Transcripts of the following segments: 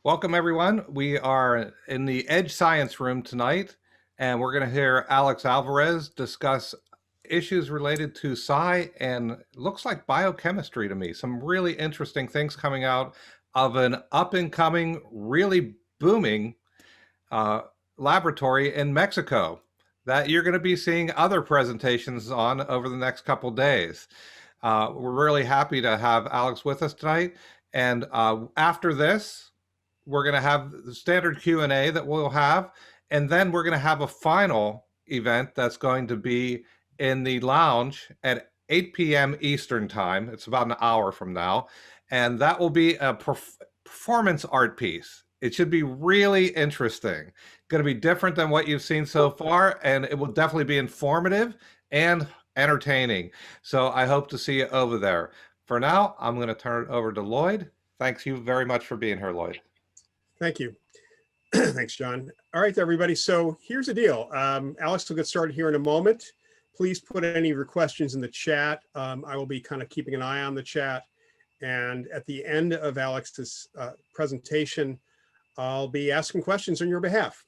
Welcome, everyone. We are in the Edge Science room tonight, and we're going to hear Alex Alvarez discuss issues related to psi and looks like biochemistry to me. Some really interesting things coming out of an up-and-coming, really booming laboratory in Mexico that you're going to be seeing other presentations on over the next couple days. We're really happy to have Alex with us tonight. And after this, we're going to have the standard Q&A that we'll have, and then we're going to have a final event that's going to be in the lounge at 8 p.m. Eastern time. It's about an hour from now, and that will be a performance art piece. It should be really interesting. Going to be different than what you've seen so far, and it will definitely be informative and entertaining. So I hope to see you over there. For now, I'm going to turn it over to Lloyd. Thanks you very much for being here, Lloyd. Thank you. Thanks, John. All right, everybody. So here's the deal. Alex will get started here in a moment. Please put any of your questions in the chat. I will be kind of keeping an eye on the chat. And at the end of Alex's presentation, I'll be asking questions on your behalf.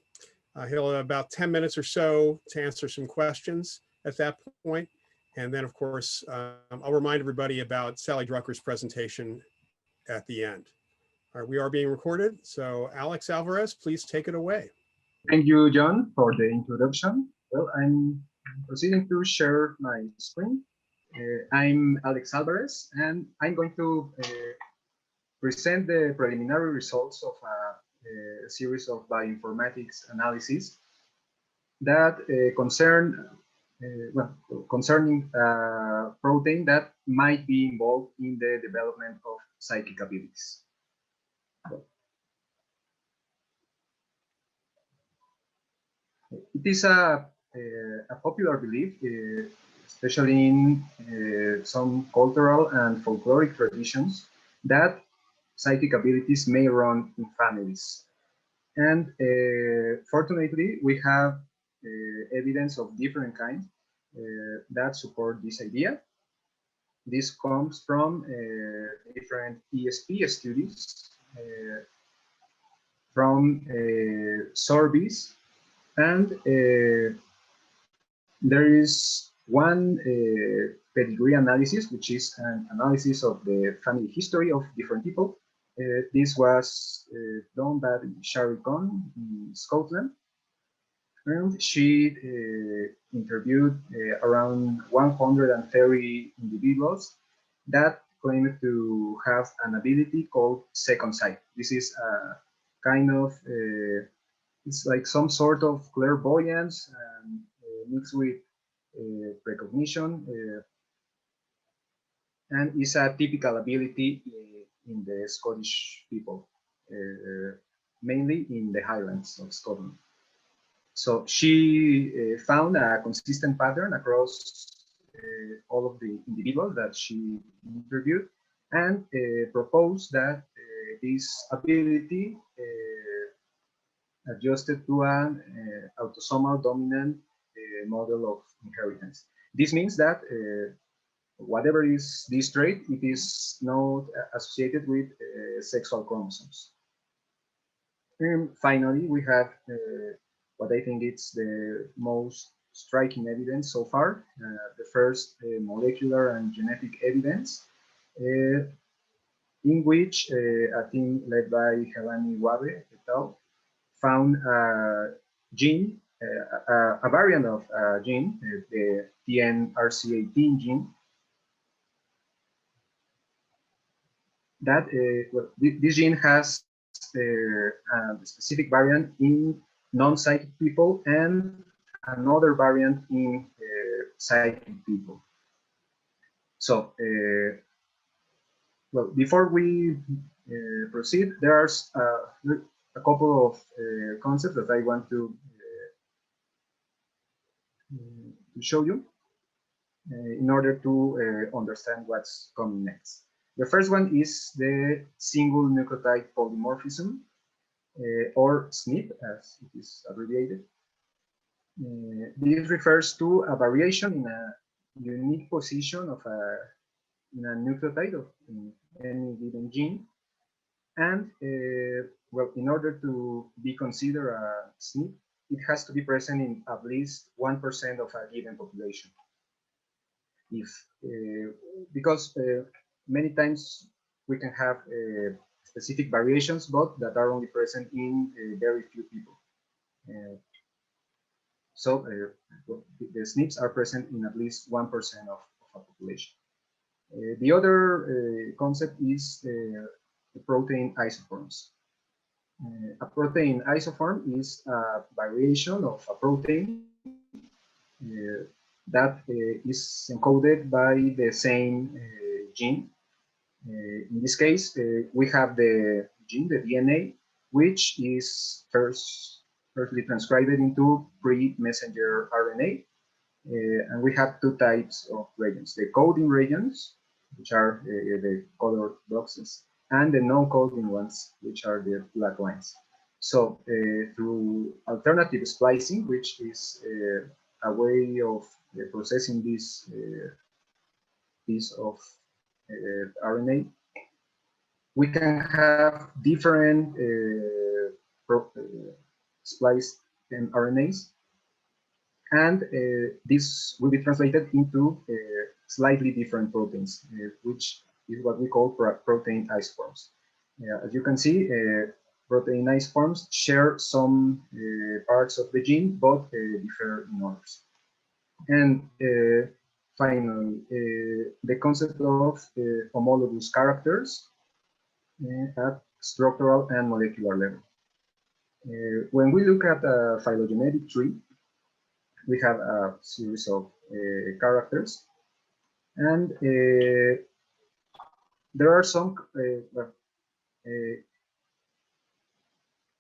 He'll have about 10 minutes or so to answer some questions at that point. And then, of course, I'll remind everybody about Sally Drucker's presentation at the end. All right, we are being recorded. So Alex Alvarez, please take it away. Thank you, John, for the introduction. Well, I'm proceeding to share my screen. I'm Alex Alvarez, and I'm going to present the preliminary results of a series of bioinformatics analyses that concerning a protein that might be involved in the development of psychic abilities. It is a popular belief, especially in some cultural and folkloric traditions, that psychic abilities may run in families. And fortunately, we have evidence of different kinds that support this idea. This comes from different ESP studies, from surveys, and there is one pedigree analysis, which is an analysis of the family history of different people. This was done by Sherry Cohn in Scotland, and she interviewed around 130 individuals that claimed to have an ability called second sight. This is a kind of it's like some sort of clairvoyance mixed with precognition, and is a typical ability in the Scottish people, mainly in the Highlands of Scotland. So she found a consistent pattern across all of the individuals that she interviewed, and proposed that this ability adjusted to an autosomal dominant model of inheritance. This means that whatever is this trait, it is not associated with sexual chromosomes. And finally, we have what I think is the most striking evidence so far, the first molecular and genetic evidence, in which a team led by Wahbeh et al. Found a gene, a variant of a gene, the TNRC 18 gene, that this gene has a specific variant in non-psychic people and another variant in psychic people. So, well, before we proceed, there are a couple of concepts that I want to show you in order to understand what's coming next. The first one is the single-nucleotide polymorphism, or SNP, as it is abbreviated. This refers to a variation in a unique position of in a nucleotide of any given gene, and well, in order to be considered a SNP, it has to be present in at least 1% of a given population. If because many times we can have specific variations, but that are only present in very few people. So the SNPs are present in at least 1% of a population. The other concept is the protein isoforms. A protein isoform is a variation of a protein that is encoded by the same gene. In this case, we have the gene, the DNA, which is firstly transcribed into pre-messenger RNA. And we have two types of regions, the coding regions, which are the colored boxes, and the non-coding ones, which are the black lines. So through alternative splicing, which is a way of processing this piece of RNA, we can have different spliced RNAs, and this will be translated into slightly different proteins, which is what we call protein isoforms. As you can see, protein isoforms share some parts of the gene, but differ in others. And finally, the concept of homologous characters at structural and molecular level. When we look at a phylogenetic tree, we have a series of characters, and there are some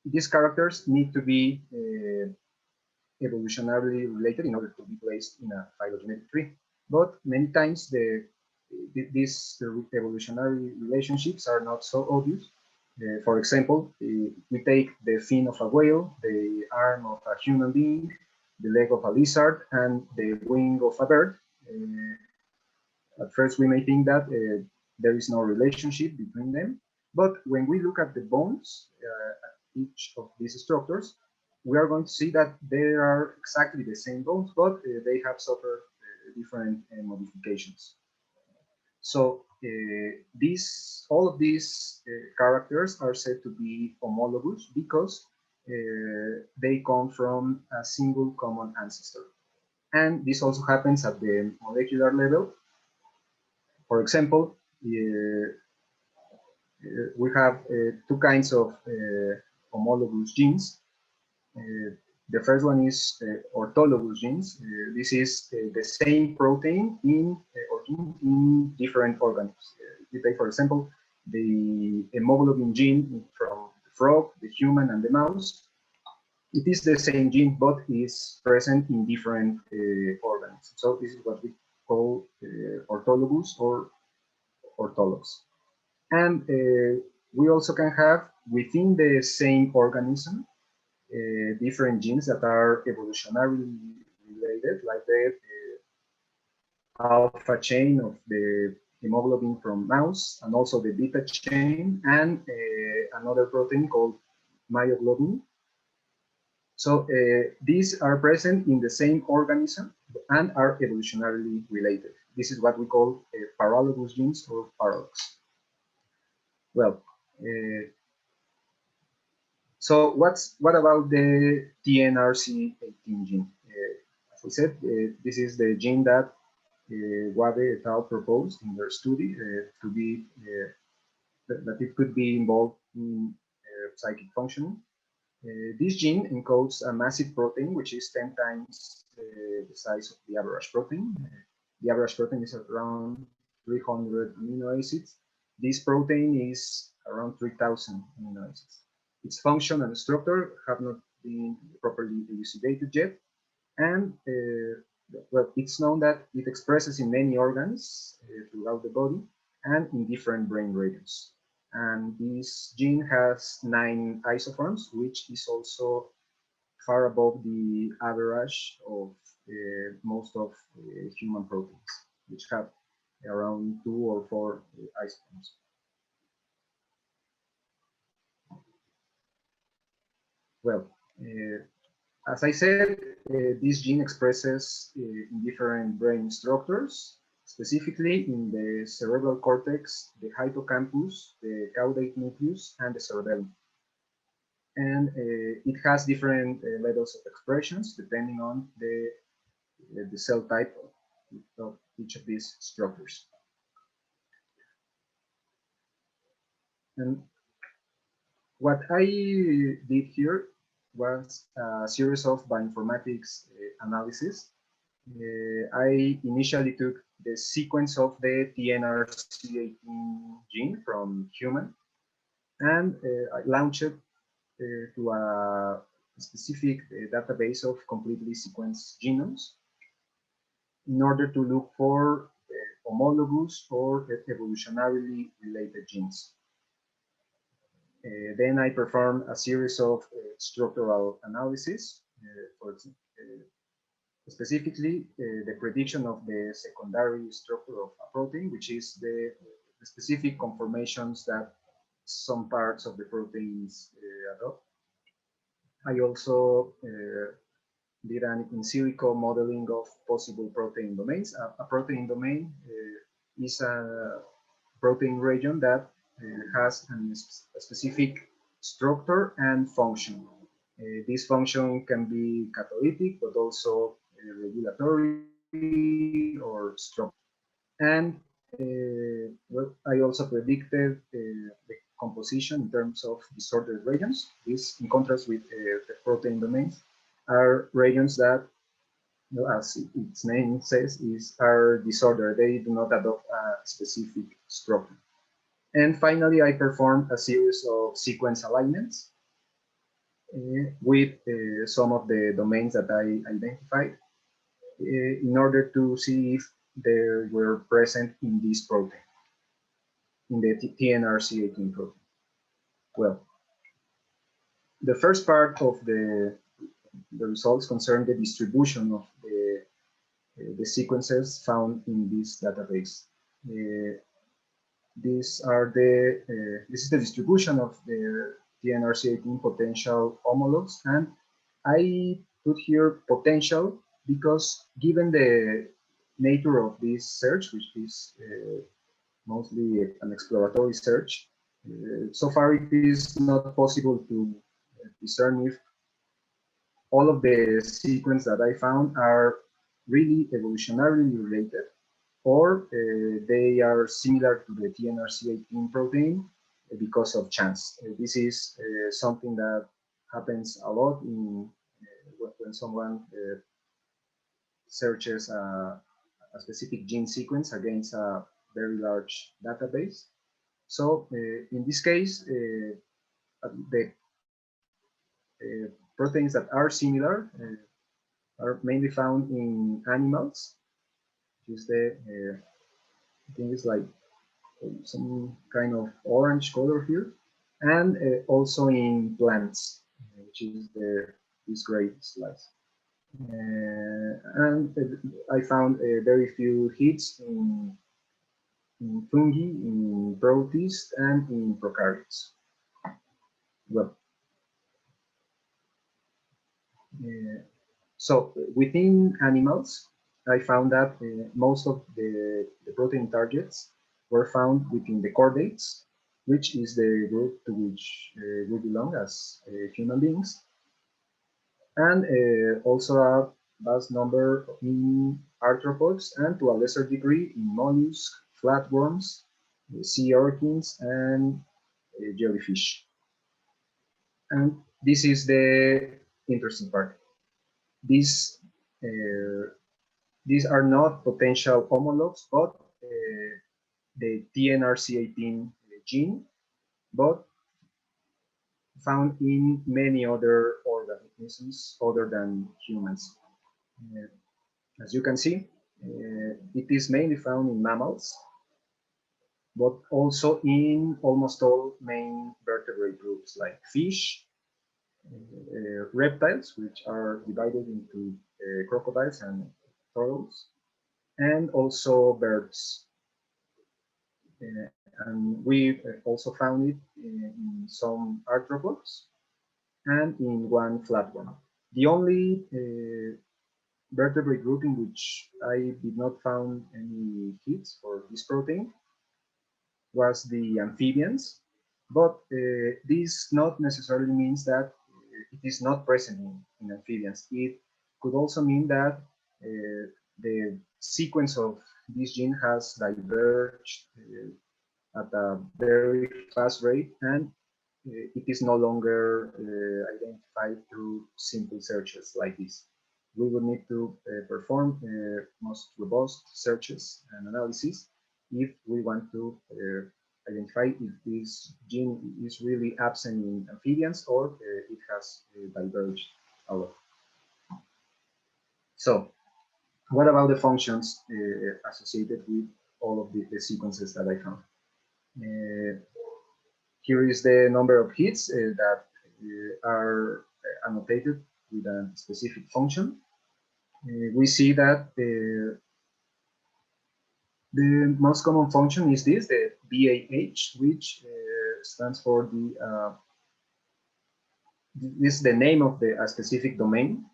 these characters need to be evolutionarily related in order to be placed in a phylogenetic tree. But many times these evolutionary relationships are not so obvious. For example, we take the fin of a whale, the arm of a human being, the leg of a lizard, and the wing of a bird. At first, we may think that there is no relationship between them. But when we look at the bones at each of these structures, we are going to see that they are exactly the same bones, but they have suffered different modifications. So all of these characters are said to be homologous because they come from a single common ancestor. And this also happens at the molecular level. For example, we have two kinds of homologous genes. The first one is orthologous genes. This is the same protein in different organisms. We take, for example, the hemoglobin gene from the frog, the human, and the mouse. It is the same gene, but is present in different organisms. So this is what we call orthologous or orthologues. And we also can have within the same organism different genes that are evolutionarily related, like the alpha chain of the hemoglobin from mouse, and also the beta chain, and another protein called myoglobin. So these are present in the same organism and are evolutionarily related. This is what we call paralogous genes or paralogs. Well, so what about the TNRC 18 gene? As we said, this is the gene that Wahbeh et al. Proposed in their study to be that it could be involved in psychic functioning. This gene encodes a massive protein, which is 10 times the size of the average protein. The average protein is around 300 amino acids. This protein is around 3,000 amino acids. Its function and structure have not been properly elucidated yet. And well, it's known that it expresses in many organs throughout the body and in different brain regions. And this gene has 9 isoforms, which is also far above the average of most of human proteins, which have around 2 or 4 isoforms. Well, as I said, this gene expresses in different brain structures, specifically in the cerebral cortex, the hippocampus, the caudate nucleus, and the cerebellum. And it has different levels of expressions depending on the cell type of each of these structures. And what I did here was a series of bioinformatics analysis. I initially took the sequence of the TNRC18 gene from human, and I launched it to a specific database of completely sequenced genomes in order to look for homologous or evolutionarily related genes. Then I performed a series of structural analysis, specifically the prediction of the secondary structure of a protein, which is the specific conformations that some parts of the proteins adopt. I also did an in silico modeling of possible protein domains. A protein domain is a protein region that has a specific structure and function. This function can be catalytic, but also regulatory or structure. And well, I also predicted the composition in terms of disordered regions. This, in contrast with the protein domains, are regions that, as its name says, are disordered. They do not adopt a specific structure. And finally, I performed a series of sequence alignments with some of the domains that I identified in order to see if they were present in this protein, in the TNRC18 protein. Well, the first part of the results concern the distribution of the sequences found in this database. This is the distribution of the TNRC18 potential homologs, and I put here potential because given the nature of this search, which is mostly an exploratory search, so far it is not possible to discern if all of the sequences that I found are really evolutionarily related, or they are similar to the TNRC18 protein because of chance. This is something that happens a lot when someone searches a specific gene sequence against a very large database. So in this case, the proteins that are similar are mainly found in animals. Is the I think it's like some kind of orange color here, and also in plants, which is this gray slice. And I found very few hits in fungi, in protists, and in prokaryotes. Well, so within animals, I found that most of the protein targets were found within the chordates, which is the group to which we belong as human beings, and also a vast number in arthropods, and to a lesser degree in mollusks, flatworms, sea orchins, and jellyfish. And this is the interesting part. These are not potential homologs, but the TNRC18 gene, but found in many other organisms other than humans. As you can see, it is mainly found in mammals, but also in almost all main vertebrate groups like fish, reptiles, which are divided into crocodiles and turtles, and also birds. And we also found it in some arthropods and in one flat one. The only vertebrate group in which I did not found any hits for this protein was the amphibians, but this not necessarily means that it is not present in amphibians. It could also mean that the sequence of this gene has diverged at a very fast rate, and it is no longer identified through simple searches like this. We would need to perform most robust searches and analysis if we want to identify if this gene is really absent in amphibians or it has diverged a lot. So, what about the functions associated with all of the sequences that I found? Here is the number of hits that are annotated with a specific function. We see that the most common function is this, the BAH, which stands for this is the name of a specific domain,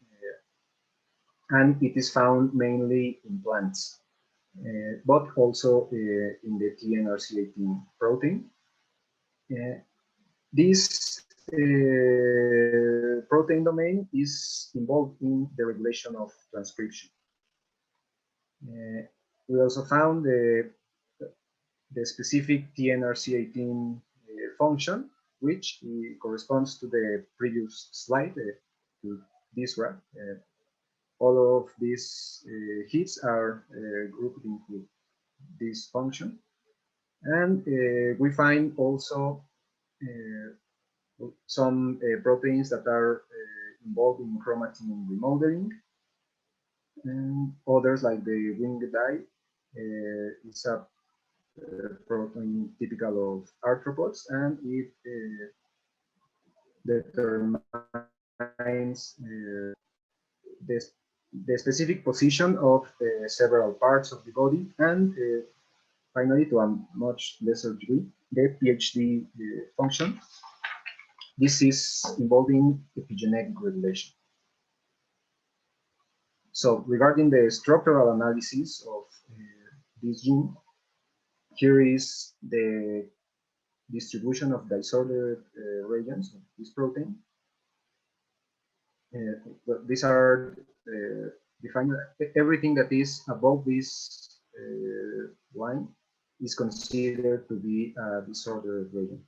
and it is found mainly in plants, but also in the TNRC18 protein. This protein domain is involved in the regulation of transcription. We also found the specific TNRC18 function, which corresponds to the previous slide, to this graph. All of these hits are grouped into this function. And we find also some proteins that are involved in chromatin remodeling, and others like the winged eye is a protein typical of arthropods, and it determines the specific position of several parts of the body, and finally, to a much lesser degree, the PhD function. This is involving epigenetic regulation. So regarding the structural analysis of this gene, here is the distribution of disordered regions of this protein. These are defined. Everything that is above this line is considered to be a disordered region.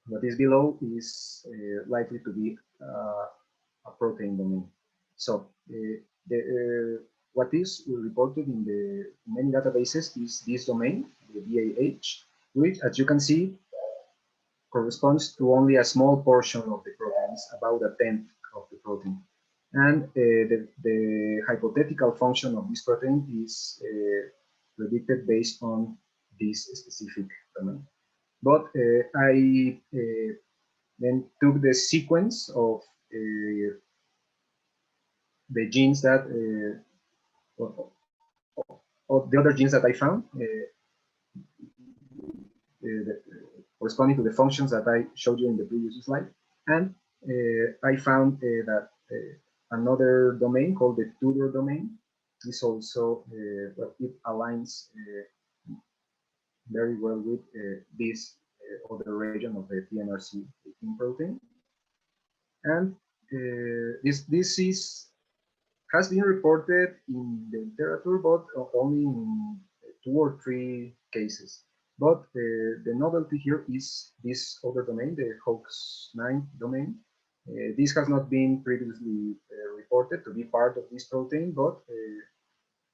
What is below is likely to be a protein domain. So what is reported in the many databases is this domain, the BAH, which, as you can see, corresponds to only a small portion of the proteins, about a tenth of the protein. And the hypothetical function of this protein is predicted based on this specific domain. But I then took the sequence of the genes that, of the other genes that I found, corresponding to the functions that I showed you in the previous slide. And I found that another domain called the Tudor domain is also, well, it aligns very well with this other region of the TNRC18 protein. And this has been reported in the literature, but only in 2 or 3 cases. But the novelty here is this other domain, the HOX9 domain. This has not been previously reported to be part of this protein, but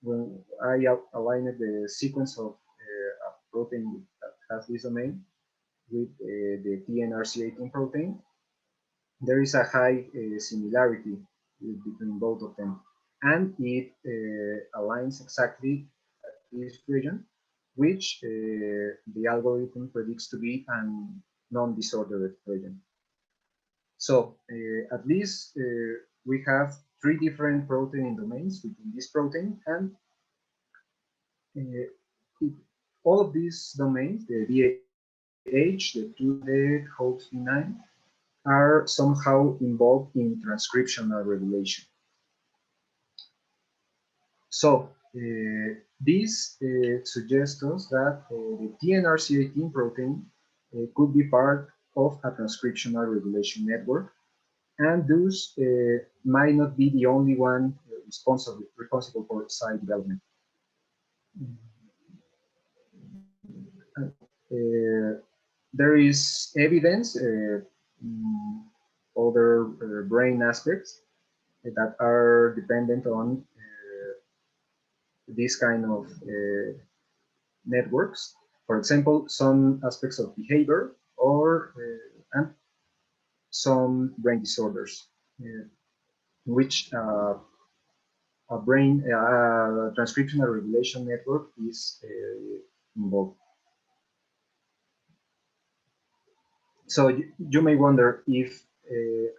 when I aligned the sequence of a protein that has this domain with the TNRC18 protein, there is a high similarity between both of them, and it aligns exactly at this region, which the algorithm predicts to be a non-disordered region. So at least we have 3 different protein domains within this protein, and all of these domains, the VAH, the 2, the HOX9, are somehow involved in transcriptional regulation. So this suggests us that the TNRC18 protein could be part of a transcriptional regulation network, and thus might not be the only one responsible for psi development. There is evidence in other brain aspects that are dependent on this kind of networks. For example, some aspects of behavior or and some brain disorders, in which a brain transcriptional regulation network is involved. So you may wonder if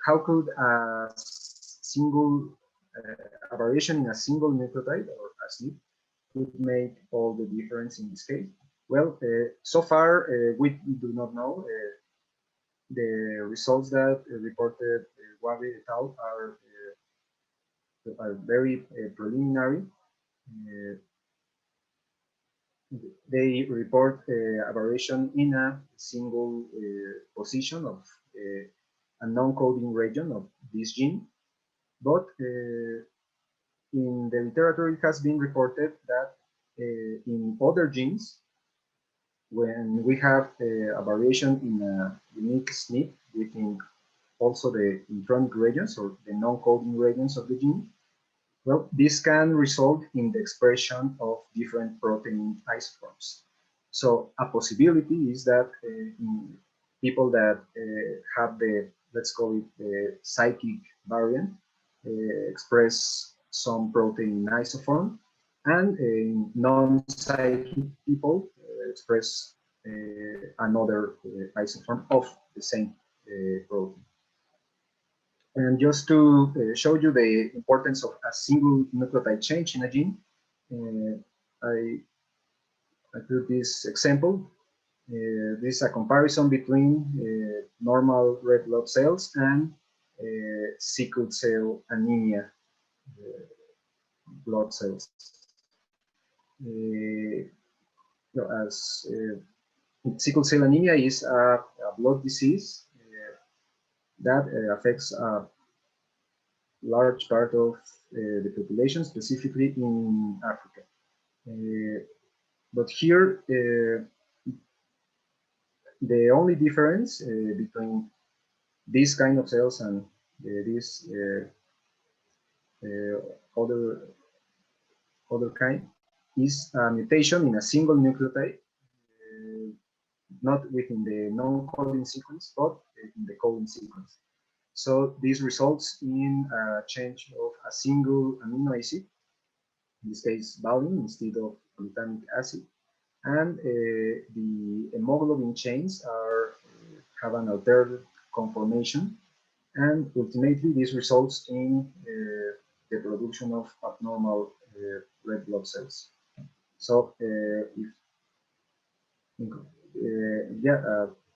how could a single aberration in a single nucleotide or a SNP could make all the difference in this case? Well, so far we do not know. The results that reported Wahbeh et al. Are very preliminary. They report aberration in a single position of a non-coding region of this gene, but in the literature it has been reported that in other genes, when we have a variation in a unique SNP within also the intronic regions or the non-coding regions of the gene, well, this can result in the expression of different protein isoforms. So a possibility is that in people that have the, let's call it the psychic variant, express some protein isoform, and in non-psychic people express another isoform of the same protein. And just to show you the importance of a single nucleotide change in a gene, I took this example. This is a comparison between normal red blood cells and sickle cell anemia blood cells. As sickle cell anemia is a blood disease that affects a large part of the population, specifically in Africa. But here, the only difference between this kind of cells and this other kind is a mutation in a single nucleotide, not within the non-coding sequence, but in the coding sequence. So this results in a change of a single amino acid, in this case valine instead of glutamic acid, and the hemoglobin chains have an altered conformation, and ultimately this results in the production of abnormal red blood cells. So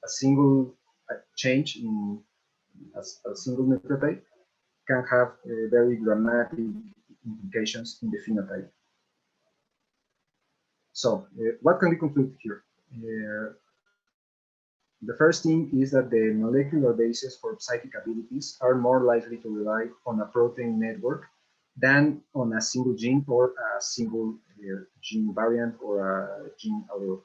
a single change in a single nucleotide can have very dramatic implications in the phenotype. So what can we conclude here? The first thing is that the molecular basis for psychic abilities are more likely to rely on a protein network than on a single gene or a single gene variant or a gene allele.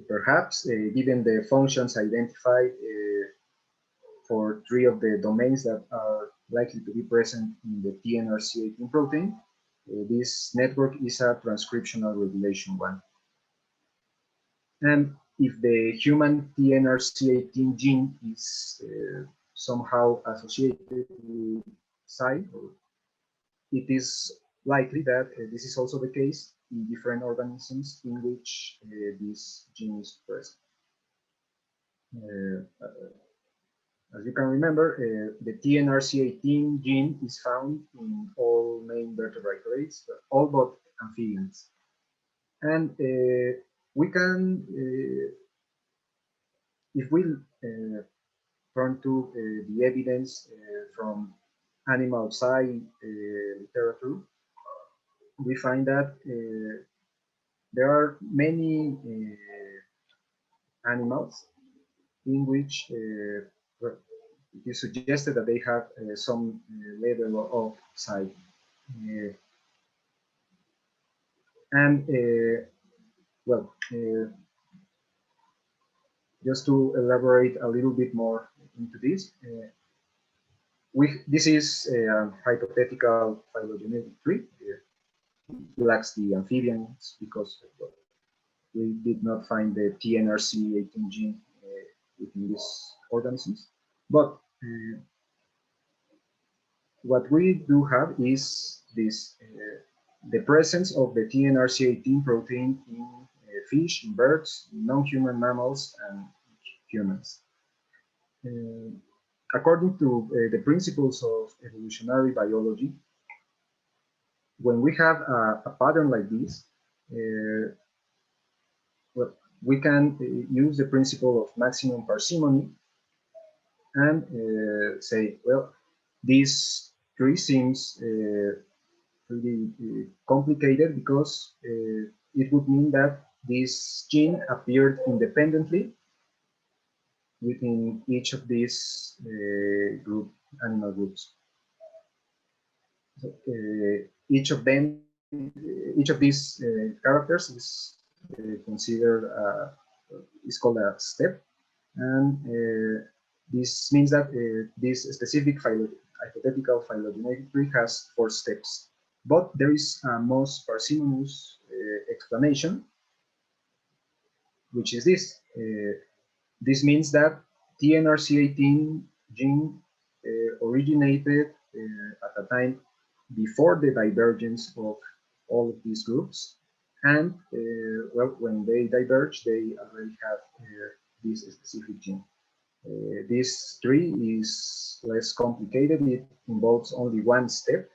Perhaps, given the functions identified for 3 of the domains that are likely to be present in the TNRC18 protein, this network is a transcriptional regulation one. And if the human TNRC18 gene is somehow associated with psi, it is likely that this is also the case in different organisms in which this gene is present. As you can remember, the TNRC18 gene is found in all main vertebrates, all but amphibians. And we can, if we turn to the evidence from animal psi literature, we find that there are many animals in which well, it is suggested that they have some level of psi. And well, just to elaborate a little bit more into this, this is a hypothetical phylogenetic tree. It lacks the amphibians because we did not find the TNRC 18 gene within these organisms. But what we do have is this the presence of the TNRC18 protein in fish, in birds, non-human mammals, and humans. According to the principles of evolutionary biology, when we have a pattern like this, well, we can use the principle of maximum parsimony and say, well, this tree seems pretty complicated because it would mean that this gene appeared independently within each of these animal groups. So, each of these characters is considered is called a step, and this means that this specific hypothetical phylogenetic tree has 4 steps. But there is a most parsimonious explanation, which is this. This means that TNRC18 gene originated at a time before the divergence of all of these groups. And well, when they diverge, they already have this specific gene. This tree is less complicated. It involves only 1 step.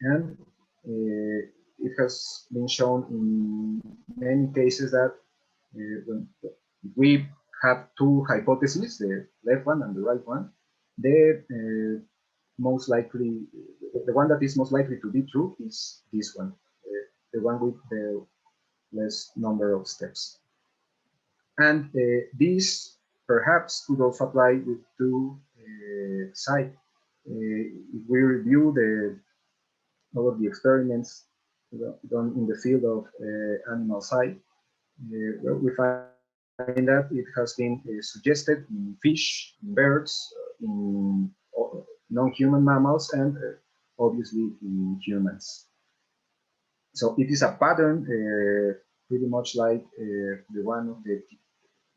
And it has been shown in many cases that when we have 2 hypotheses, the left one and the right one, the most likely, the one that is most likely to be true is this one, the one with the less number of steps. And this perhaps could also apply with 2 psi. If we review all of the experiments done in the field of animal psi, we find that it has been suggested in fish, in birds, in non-human mammals, and obviously in humans. So it is a pattern pretty much like the one of the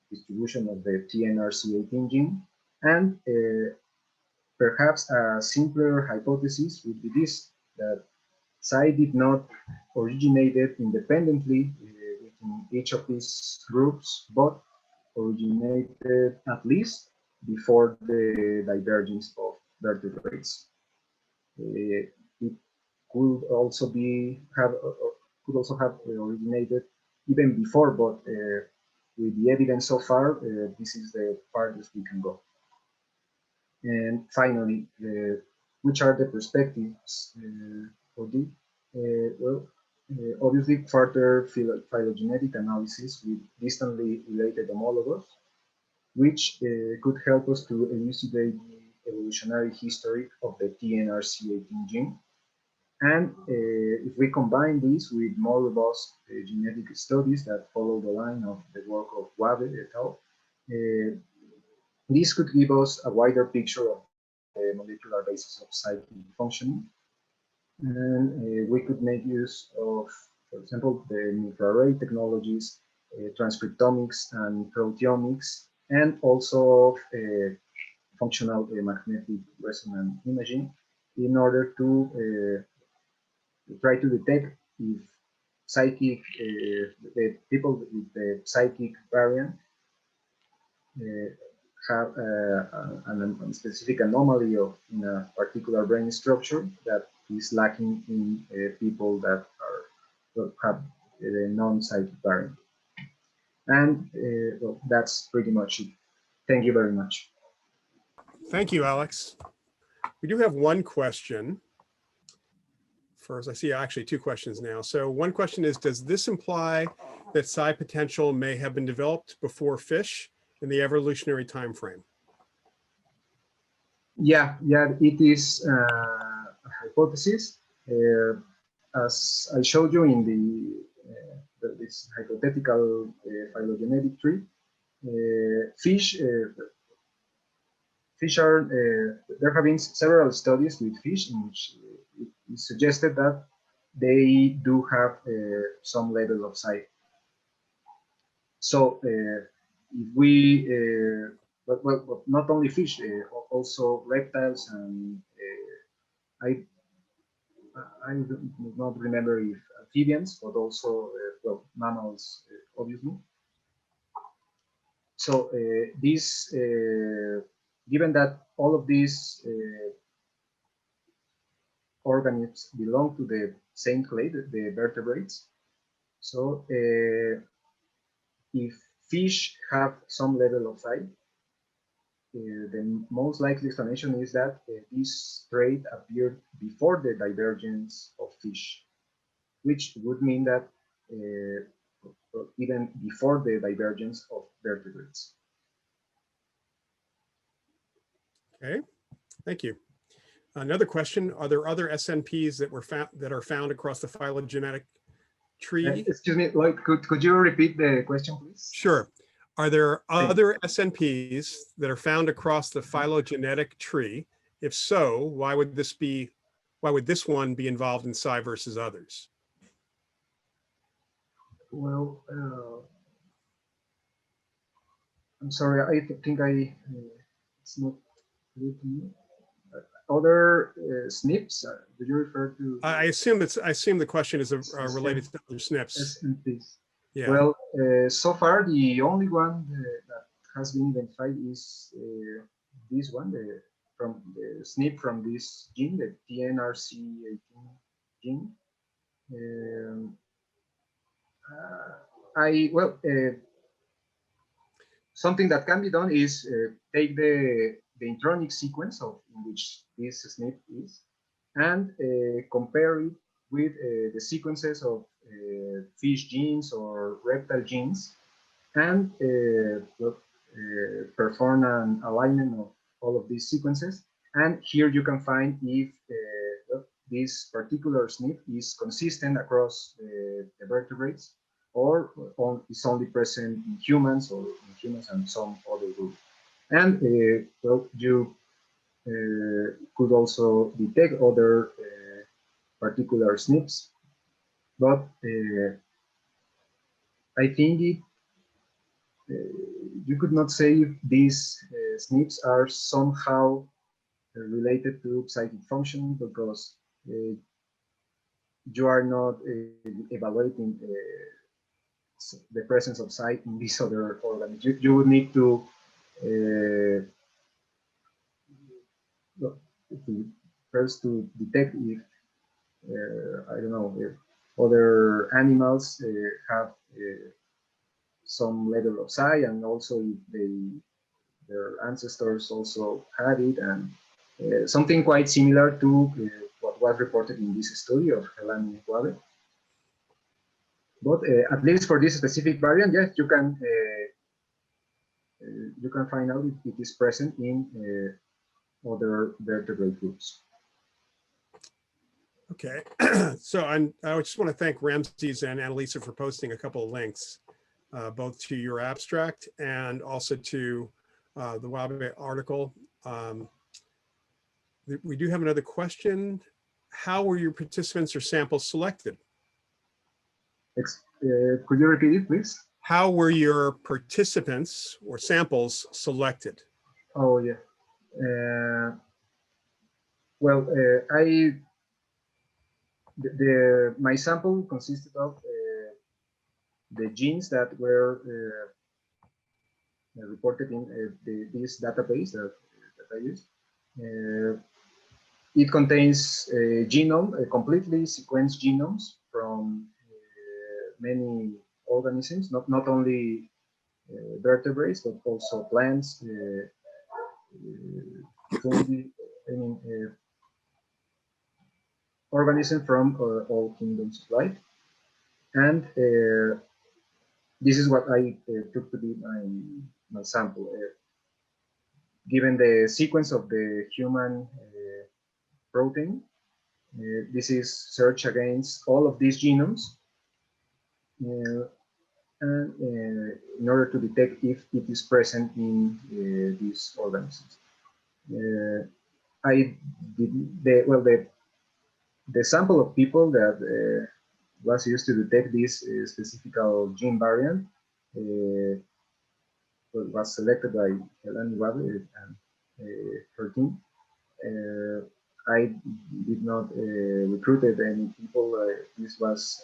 distribution of the TNRC18 gene, and perhaps a simpler hypothesis would be this, that psi did not originated independently within each of these groups, but originated at least before the divergence of vertebrates. It could also have originated even before, but with the evidence so far, this is the farthest we can go. And finally, which are the perspectives for this? Well, obviously, further phylogenetic analysis with distantly related homologous, which could help us to elucidate the evolutionary history of the TNRC18 gene. And if we combine this with more robust genetic studies that follow the line of the work of Wahbeh et al., this could give us a wider picture of the molecular basis of psychic functioning. And we could make use of, for example, the infrared technologies, transcriptomics and proteomics, and also functional magnetic resonance imaging in order to try to detect if psychic, the people with the psychic variant have a specific anomaly in a particular brain structure that is lacking in people that have the non-psychic variant. And well, that's pretty much it. Thank you very much. Thank you, Alex. We do have one question. First, I see actually two questions now. So one question is, does this imply that psi potential may have been developed before fish in the evolutionary time frame? Yeah, it is a hypothesis. As I showed you in this hypothetical phylogenetic tree, fish are, there have been several studies with fish in which it is suggested that they do have some level of psi. So if we, well, not only fish, also reptiles, and I do not remember if amphibians, but also well, mammals, obviously. So this, given that all of these organisms belong to the same clade, the vertebrates, so if fish have some level of psi, the most likely explanation is that this trait appeared before the divergence of fish, which would mean that even before the divergence of vertebrates. Okay, thank you. Another question: are there other SNPs that were found that are found across the phylogenetic tree? Excuse me, Lloyd, could you repeat the question, please? Sure. Are there other SNPs that are found across the phylogenetic tree? If so, why would this one be involved in psi versus others? Well, I'm sorry, I think it's not clear to me. Other SNPs, do you refer to? I assume the question is related to other SNPs. SNPs. Yeah. Well, so far the only one that has been identified is this one, from the SNP from this gene, the TNRC 18 gene. Something that can be done is take the intronic sequence in which this SNP is, and compare it with the sequences of fish genes or reptile genes, and perform an alignment of all of these sequences. And here you can find if this particular SNP is consistent across the vertebrates, or is only present in humans, or in humans and some other group. And well, you could also detect other particular SNPs, but I think you could not say if these SNPs are somehow related to psychic function, because you are not evaluating the presence of psi in these other organisms. You would need to first to detect if I don't know, if other animals have some level of psi, and also if their ancestors also had it, and something quite similar to what was reported in this study of Helani and Wahbeh. But at least for this specific variant, yes, you can find out if it is present in other vertebrate groups. Okay, so I just want to thank Ramses and Annalisa for posting a couple of links, both to your abstract and also to the Wahbeh article. We do have another question. How were your participants or samples selected? Could you repeat it, please? How were your participants or samples selected? Oh, yeah. Well, my sample consisted of the genes that were reported in this database that I used. It contains a genome, a completely sequenced genomes from many organisms, not only vertebrates, but also plants, fully, I mean, organism from all kingdoms of life. And this is what I took to be my sample. Given the sequence of the human protein, this is search against all of these genomes, and in order to detect if it is present in these organisms. I did the sample of people that was used to detect this specific gene variant was selected by Wahbeh and her team. I did not recruited any people. This was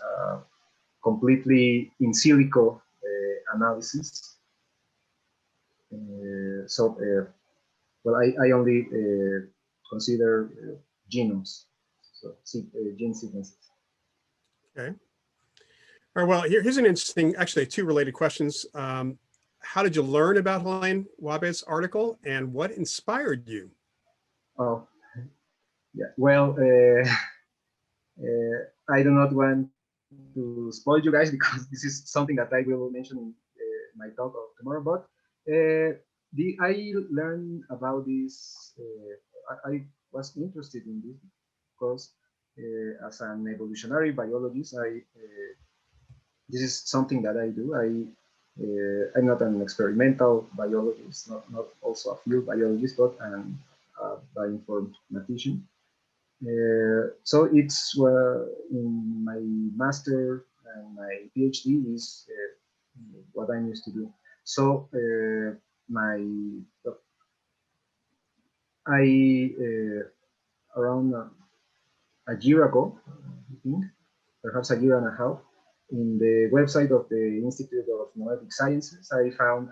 completely in silico analysis. Well, I only consider genomes, so gene sequences. Okay. All right, well, here's an interesting, actually two related questions. How did you learn about Wahbeh's article, and what inspired you? Oh, yeah. Well, I do not want to spoil you guys because this is something that I will mention in my talk of tomorrow. But I learned about this. I was interested in this because as an evolutionary biologist, this is something that I do. I'm not an experimental biologist, not also a field biologist, but an bioinformatician. So it's in my master and my PhD is what I'm used to do. So around a year ago, I think, perhaps a year and a half, in the website of the Institute of Noetic Sciences, I found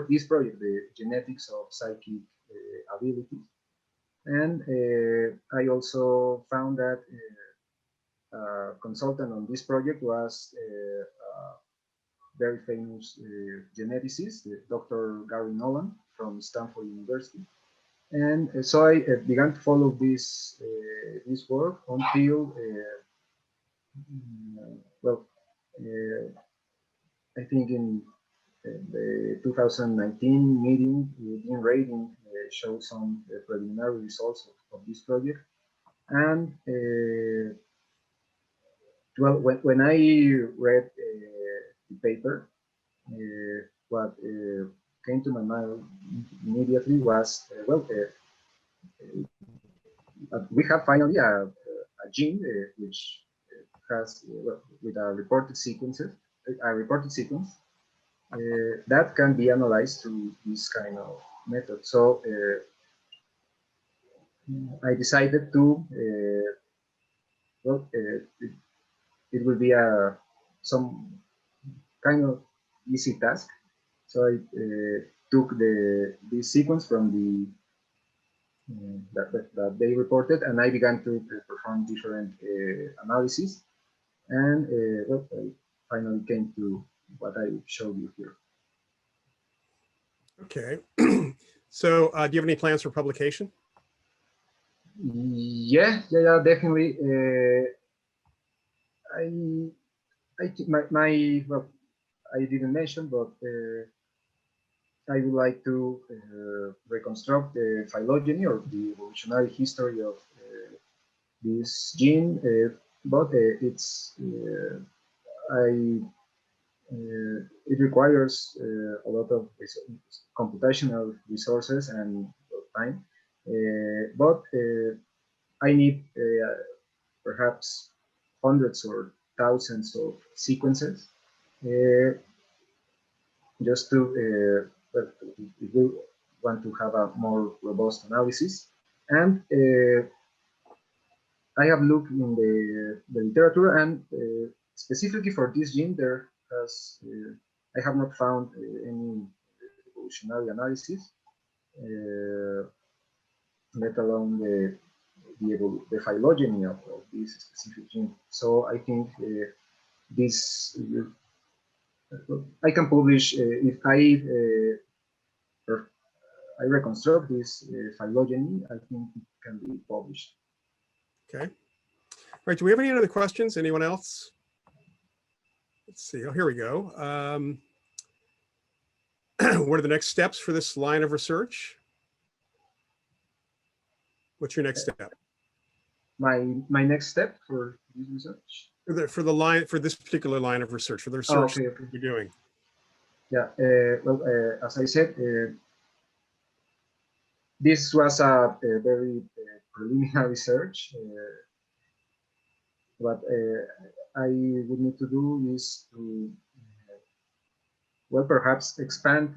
this project, the genetics of psychic abilities. And I also found that a consultant on this project was a very famous geneticist, Dr. Gary Nolan from Stanford University. And so I began to follow this work until, well, I think in the 2019 meeting, Dean Radin showed some preliminary results of this project. And well, when I read the paper, what came to my mind immediately was, we have finally a gene which has with a reported sequence that can be analyzed through this kind of method. So I decided to it will be some kind of easy task. So I took this sequence from the that they reported, and I began to perform different analyses, and I finally came to what I showed you here. Okay. So do you have any plans for publication? Yeah, definitely. I think well, I didn't mention, but I would like to reconstruct the phylogeny or the evolutionary history of this gene, but it requires a lot of computational resources and time, but I need perhaps hundreds or thousands of sequences just to if we want to have a more robust analysis. And I have looked in the literature, and specifically for this gene, there has I have not found any evolutionary analysis, let alone the phylogeny of this specific gene. So I think this I can publish if I I reconstruct this phylogeny, I think it can be published. Okay. All right. Do we have any other questions? Anyone else? Let's see. Oh, here we go. What are the next steps for this line of research? What's your next step? My next step for this research? For this particular line of research, for the Oh, research okay. you're doing. Yeah. Well, as I said, this was a very preliminary research. What I would need to do is to, well, perhaps expand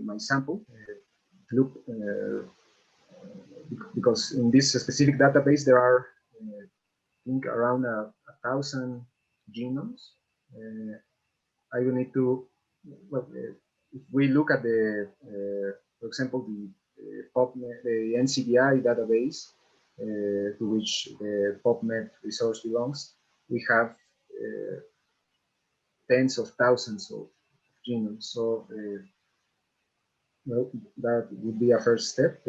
my sample, look, because in this specific database there are, I think, around 1,000 genomes. I will need to, well, if we look at the, for example, the NCBI database, to which the PubMed resource belongs, we have tens of thousands of genomes. So well, that would be a first step.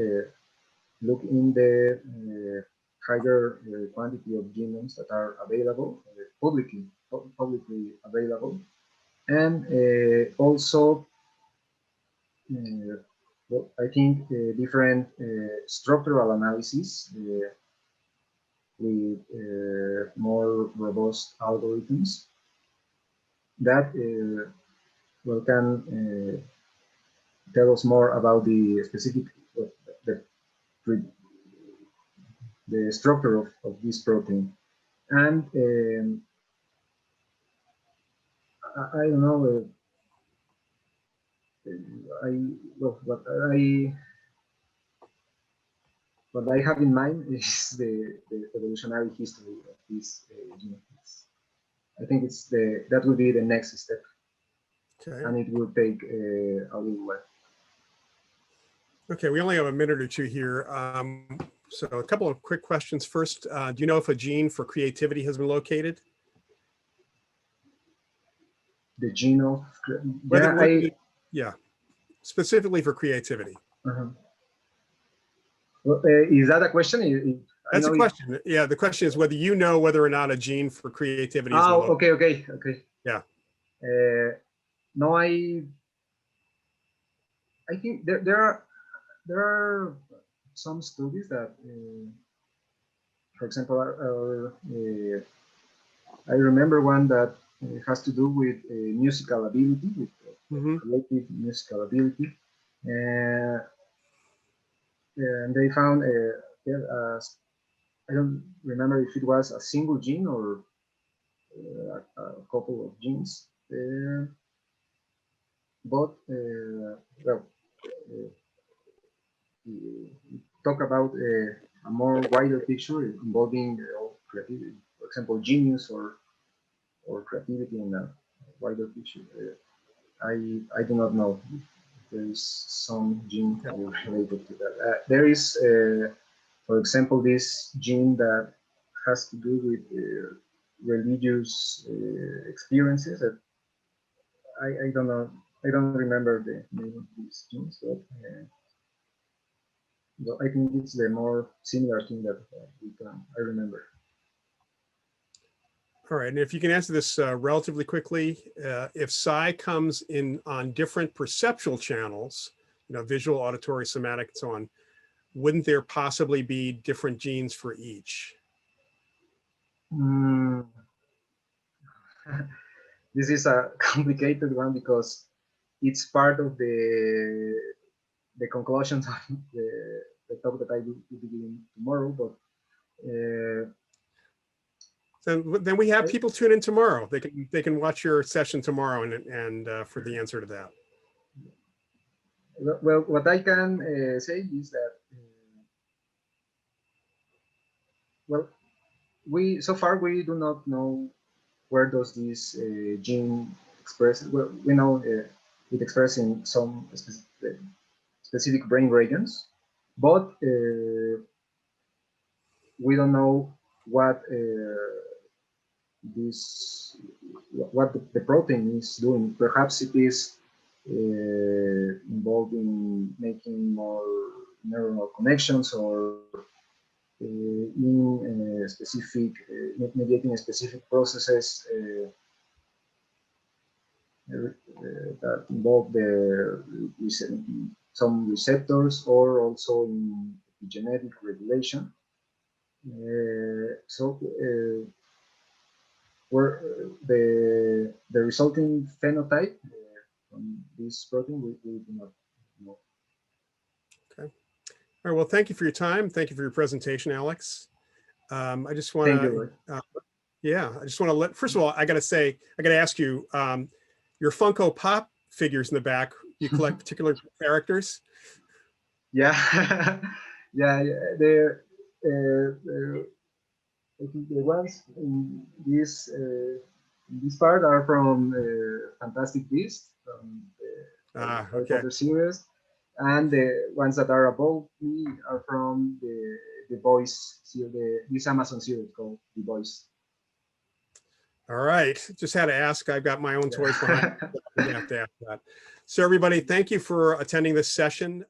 Look in the higher quantity of genomes that are available, publicly available, and also well, I think different structural analysis with more robust algorithms that well, can tell us more about the specific the, the structure of this protein. And I don't know. Well, what I have in mind is the evolutionary history of this gene. I think that will be the next step, Okay. and it will take a little while. Okay, we only have a minute or two here. So a couple of quick questions. First, do you know if a gene for creativity has been located? The gene of, yeah, specifically for creativity. Well, is that a question? That's a question. Yeah, the question is whether you know whether or not a gene for creativity is located. Okay. Yeah. No, I think there are some studies that, for example, I remember one that has to do with musical ability, with creative musical ability, and they found I don't remember if it was a single gene or a couple of genes, but well, talk about a more wider picture involving creativity, for example, genius or creativity in a wider picture. I do not know if there is some gene related to that. There is, for example, this gene that has to do with religious experiences. That I don't know. I don't remember the name of these genes, but I think it's the more similar thing that I remember. All right, and if you can answer this relatively quickly, if psi comes in on different perceptual channels, visual, auditory, somatic, and so on, wouldn't there possibly be different genes for each? This is a complicated one because it's part of the conclusions of the talk that I will be giving tomorrow. But then we have people tune in tomorrow. They can watch your session tomorrow and for the answer to that. Well, what I can say is that well, so far we do not know where does this gene express. Well, we know it expresses in some specific brain regions, but we don't know what the protein is doing. Perhaps it is involved in making more neuronal connections or in specific, mediating specific processes that involve some receptors, or also in genetic regulation. Where the resulting phenotype from this protein we do not know. Okay. All right. Well, thank you for your time. Thank you for your presentation, Alex. I just want to, yeah, I just want to let, first of all, I got to ask you, your Funko Pop figures in the back, you collect particular characters? Yeah, yeah, I think the ones in this part are from Fantastic Beasts, from the Harry Potter series, and the ones that are above me are from the Boys, this Amazon series called The Boys. All right, just had to ask. I've got my own toys behind. You have to ask that. So everybody, thank you for attending this session.